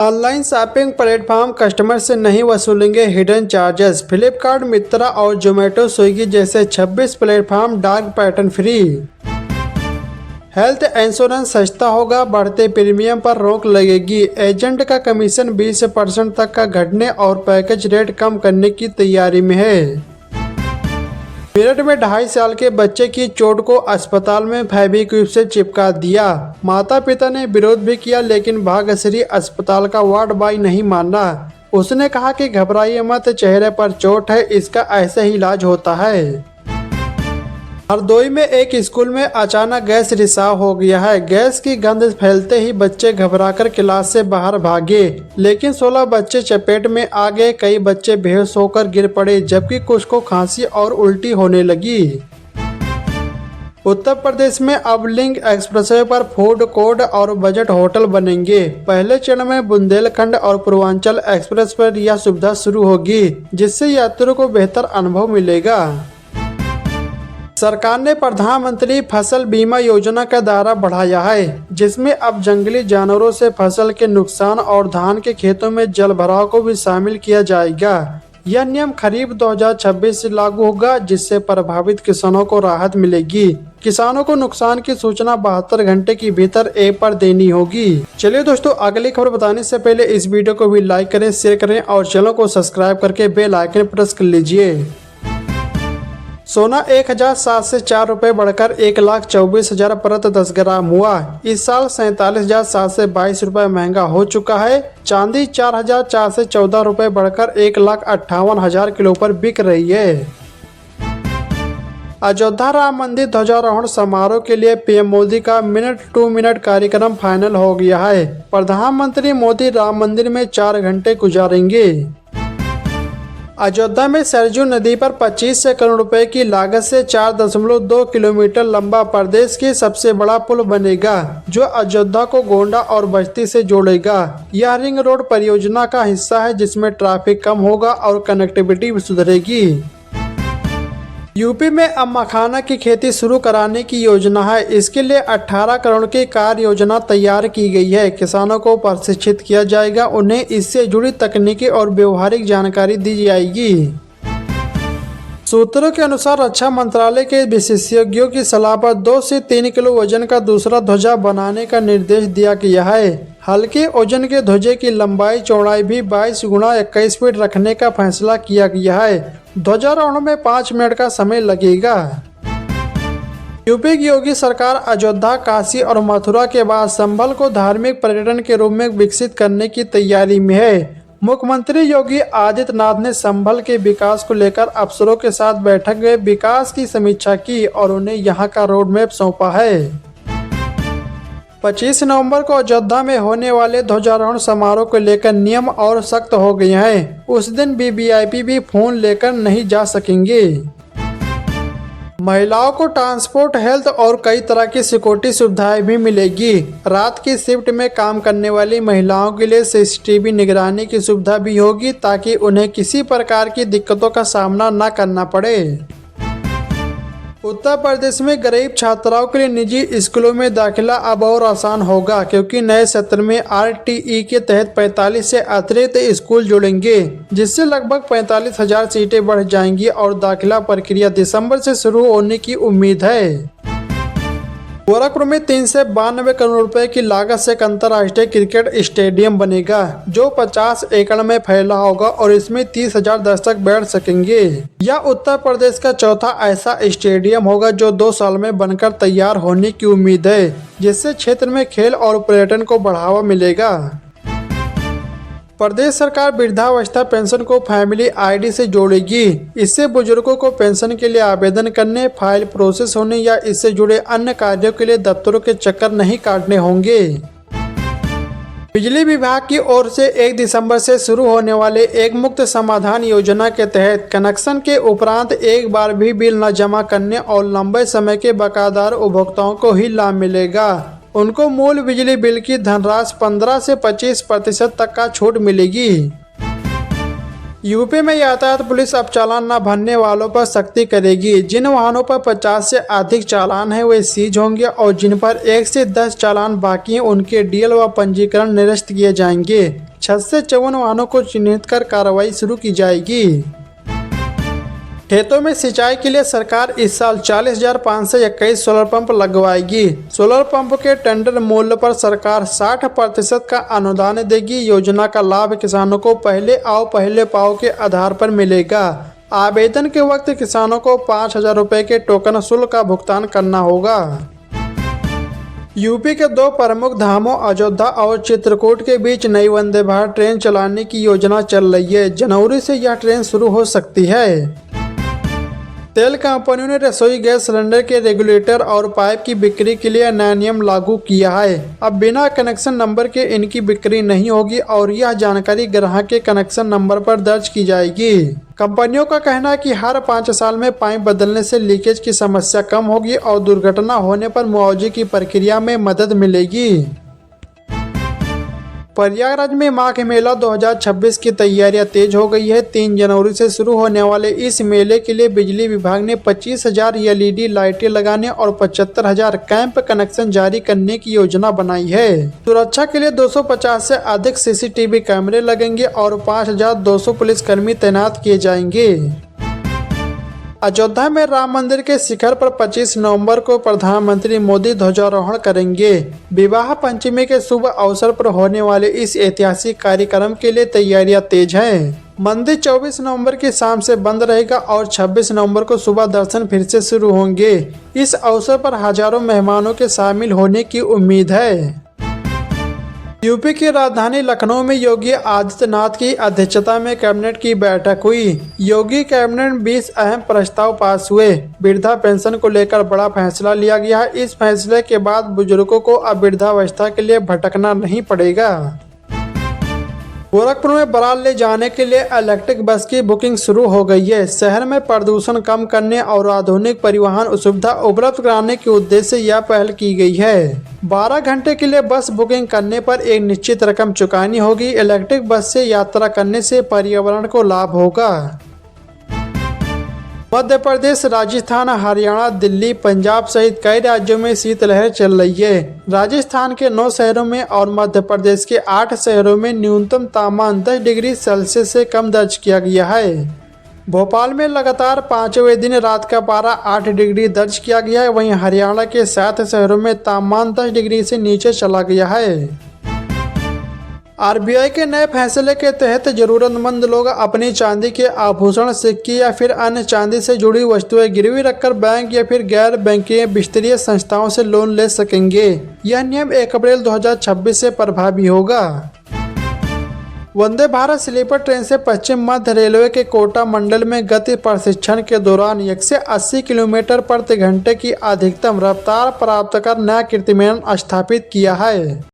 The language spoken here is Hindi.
ऑनलाइन शॉपिंग प्लेटफॉर्म कस्टमर से नहीं वसूलेंगे हिडन चार्जेस। फ्लिपकार्ट, मित्रा और जोमेटो, स्विगी जैसे 26 platform dark pattern free. Health insurance सस्ता होगा, बढ़ते प्रीमियम पर रोक लगेगी। एजेंट का कमीशन 20% तक का घटने और पैकेज रेट कम करने की तैयारी में है। मेरठ में 2.5 साल के बच्चे की चोट को अस्पताल में फेविक्विक से चिपका दिया। माता पिता ने विरोध भी किया, लेकिन भाग्यश्री अस्पताल का वार्ड बॉय नहीं माना। उसने कहा कि घबराइए मत, चेहरे पर चोट है, इसका ऐसे ही इलाज होता है। हरदोई में एक स्कूल में अचानक गैस रिसाव हो गया है। गैस की गंध फैलते ही बच्चे घबराकर क्लास से बाहर भागे, लेकिन 16 बच्चे चपेट में आ गए। कई बच्चे बेहोश होकर गिर पड़े, जबकि कुछ को खांसी और उल्टी होने लगी। उत्तर प्रदेश में अब लिंक एक्सप्रेसवे पर फूड कोर्ट और बजट होटल बनेंगे। पहले चरण में बुंदेलखंड और पूर्वांचल एक्सप्रेस पर यह सुविधा शुरू होगी, जिससे यात्रियों को बेहतर अनुभव मिलेगा। सरकार ने प्रधानमंत्री फसल बीमा योजना का दायरा बढ़ाया है, जिसमें अब जंगली जानवरों से फसल के नुकसान और धान के खेतों में जलभराव को भी शामिल किया जाएगा। यह नियम खरीफ 2026 से लागू होगा, जिससे प्रभावित किसानों को राहत मिलेगी। किसानों को नुकसान की सूचना 72 घंटे के भीतर ऐप पर देनी होगी। चलिए दोस्तों, अगली खबर बताने से पहले इस वीडियो को भी लाइक करें, शेयर करें और चैनल को सब्सक्राइब करके बेल आइकन प्रेस कर लीजिए। सोना 1007 से 4 रुपये बढ़कर 1,24,000 प्रति 10 ग्राम हुआ। इस साल 47,700 से 22 रुपये महंगा हो चुका है। चांदी 4,004 से 14 रुपये बढ़कर 1,58,000 किलो पर बिक रही है। अयोध्या राम मंदिर ध्वजारोहण समारोह के लिए पीएम मोदी का मिनट टू मिनट कार्यक्रम फाइनल हो गया है। प्रधानमंत्री मोदी राम मंदिर में 4 घंटे गुजारेंगे। अयोध्या में सरजू नदी पर 25 करोड़ रुपए की लागत से 4.2 किलोमीटर लंबा प्रदेश की सबसे बड़ा पुल बनेगा, जो अयोध्या को गोंडा और बस्ती से जोड़ेगा। यह रिंग रोड परियोजना का हिस्सा है, जिसमें ट्रैफिक कम होगा और कनेक्टिविटी भी सुधरेगी। यूपी में अब मखाना की खेती शुरू कराने की योजना है। इसके लिए 18 करोड़ की कार्य योजना तैयार की गई है। किसानों को प्रशिक्षित किया जाएगा, उन्हें इससे जुड़ी तकनीकी और व्यवहारिक जानकारी दी जाएगी। सूत्रों के अनुसार रक्षा मंत्रालय के विशेषज्ञों की सलाह पर 2 से 3 किलो वजन का दूसरा ध्वजा बनाने का निर्देश दिया गया है। हल्के वजन के ध्वजे की लंबाई चौड़ाई भी 22 गुणा 21 फीट रखने का फैसला किया गया है। ध्वजारोहण में 5 मिनट का समय लगेगा। यूपी की योगी सरकार अयोध्या, काशी और मथुरा के बाद संभल को धार्मिक पर्यटन के रूप में विकसित करने की तैयारी में है। मुख्यमंत्री योगी आदित्यनाथ ने संभल के विकास को लेकर अफसरों के साथ बैठक में विकास की समीक्षा की और उन्हें यहां का रोड मैप सौंपा है। 25 नवंबर को अयोध्या में होने वाले ध्वजारोहण समारोह को लेकर नियम और सख्त हो गए हैं। उस दिन वीवीआईपी भी फोन लेकर नहीं जा सकेंगे। महिलाओं को ट्रांसपोर्ट, हेल्थ और कई तरह की सिक्योरिटी सुविधाएं भी मिलेगी। रात की शिफ्ट में काम करने वाली महिलाओं के लिए सीसीटीवी निगरानी की सुविधा भी होगी, ताकि उन्हें किसी प्रकार की दिक्कतों का सामना न करना पड़े। उत्तर प्रदेश में गरीब छात्राओं के लिए निजी स्कूलों में दाखिला अब और आसान होगा, क्योंकि नए सत्र में आरटीई के तहत 45 से अतिरिक्त स्कूल जुड़ेंगे, जिससे लगभग 45,000 सीटें बढ़ जाएंगी और दाखिला प्रक्रिया दिसंबर से शुरू होने की उम्मीद है। गोरखपुर में 392 करोड़ रुपए की लागत से एक अंतर्राष्ट्रीय क्रिकेट स्टेडियम बनेगा, जो 50 एकड़ में फैला होगा और इसमें 30,000 दर्शक बैठ सकेंगे। यह उत्तर प्रदेश का चौथा ऐसा स्टेडियम होगा जो 2 साल में बनकर तैयार होने की उम्मीद है, जिससे क्षेत्र में खेल और पर्यटन को बढ़ावा मिलेगा। प्रदेश सरकार वृद्धावस्था पेंशन को फैमिली आईडी से जोड़ेगी। इससे बुजुर्गों को पेंशन के लिए आवेदन करने, फाइल प्रोसेस होने या इससे जुड़े अन्य कार्यों के लिए दफ्तरों के चक्कर नहीं काटने होंगे। बिजली विभाग की ओर से 1 दिसंबर से शुरू होने वाले एक मुक्त समाधान योजना के तहत कनेक्शन के उपरांत एक बार भी बिल न जमा करने और लंबे समय के बकायेदार उपभोक्ताओं को ही लाभ मिलेगा। उनको मूल बिजली बिल की धनराशि 15 से 25% तक का छूट मिलेगी। यूपी में यातायात पुलिस अब चालान न भरने वालों पर सख्ती करेगी। जिन वाहनों पर 50 से अधिक चालान है वे सीज होंगे और जिन पर 1 से 10 चालान बाकी हैं उनके डीएल व पंजीकरण निरस्त किए जाएंगे। 6 से 54 वाहनों को चिन्हित कर कार्रवाई शुरू की जाएगी। खेतों में सिंचाई के लिए सरकार इस साल 40,521 सोलर पंप लगवाएगी। सोलर पंप के टेंडर मूल्य पर सरकार 60% का अनुदान देगी। योजना का लाभ किसानों को पहले आओ पहले पाओ के आधार पर मिलेगा। आवेदन के वक्त किसानों को 5,000 रुपये के टोकन शुल्क का भुगतान करना होगा। यूपी के 2 प्रमुख धामों अयोध्या और चित्रकूट के बीच नई वंदे भारत ट्रेन चलाने की योजना चल रही है। जनवरी से यह ट्रेन शुरू हो सकती है। तेल कंपनियों ने रसोई गैस सिलेंडर के रेगुलेटर और पाइप की बिक्री के लिए नया नियम लागू किया है। अब बिना कनेक्शन नंबर के इनकी बिक्री नहीं होगी और यह जानकारी ग्राहक के कनेक्शन नंबर पर दर्ज की जाएगी। कंपनियों का कहना है कि हर 5 साल में पाइप बदलने से लीकेज की समस्या कम होगी और दुर्घटना होने पर मुआवजे की प्रक्रिया में मदद मिलेगी। प्रयागराज में माघ मेला 2026 की तैयारियां तेज हो गई है। 3 जनवरी से शुरू होने वाले इस मेले के लिए बिजली विभाग ने 25,000 LED लाइटें लगाने और 75,000 कैंप कनेक्शन जारी करने की योजना बनाई है। सुरक्षा के लिए 250 से अधिक CCTV कैमरे लगेंगे और 5,200 पुलिसकर्मी तैनात किए जाएंगे। अयोध्या में राम मंदिर के शिखर पर 25 नवंबर को प्रधानमंत्री मोदी ध्वजारोहण करेंगे। विवाह पंचमी के शुभ अवसर पर होने वाले इस ऐतिहासिक कार्यक्रम के लिए तैयारियां तेज हैं। मंदिर 24 नवंबर की शाम से बंद रहेगा और 26 नवंबर को सुबह दर्शन फिर से शुरू होंगे। इस अवसर पर हजारों मेहमानों के शामिल होने की उम्मीद है। यूपी की राजधानी लखनऊ में योगी आदित्यनाथ की अध्यक्षता में कैबिनेट की बैठक हुई। योगी कैबिनेट में 20 अहम प्रस्ताव पास हुए। वृद्धा पेंशन को लेकर बड़ा फैसला लिया गया है। इस फैसले के बाद बुजुर्गों को अब वृद्धावस्था के लिए भटकना नहीं पड़ेगा। गोरखपुर में बारात ले जाने के लिए इलेक्ट्रिक बस की बुकिंग शुरू हो गई है। शहर में प्रदूषण कम करने और आधुनिक परिवहन सुविधा उपलब्ध कराने के उद्देश्य से यह पहल की गई है। 12 घंटे के लिए बस बुकिंग करने पर एक निश्चित रकम चुकानी होगी। इलेक्ट्रिक बस से यात्रा करने से पर्यावरण को लाभ होगा। मध्य प्रदेश, राजस्थान, हरियाणा, दिल्ली, पंजाब सहित कई राज्यों में शीतलहर चल रही है। राजस्थान के 9 शहरों में और मध्य प्रदेश के 8 शहरों में न्यूनतम तापमान 10 डिग्री सेल्सियस से कम दर्ज किया गया है। भोपाल में लगातार 5वें दिन रात का पारा 8 डिग्री दर्ज किया गया है। वहीं हरियाणा के 7 शहरों में तापमान 10 डिग्री से नीचे चला गया है। RBI के नए फैसले के तहत जरूरतमंद लोग अपनी चांदी के आभूषण, सिक्के या फिर अन्य चांदी से जुड़ी वस्तुएं गिरवी रखकर बैंक या फिर गैर बैंकिंग वित्तीय संस्थाओं से लोन ले सकेंगे। यह नियम 1 अप्रैल 2026 से प्रभावी होगा। वंदे भारत स्लीपर ट्रेन से पश्चिम मध्य रेलवे के कोटा मंडल में गति प्रशिक्षण के दौरान 180 किलोमीटर प्रति घंटे की अधिकतम रफ्तार प्राप्त कर नया कीर्तिमान स्थापित किया है।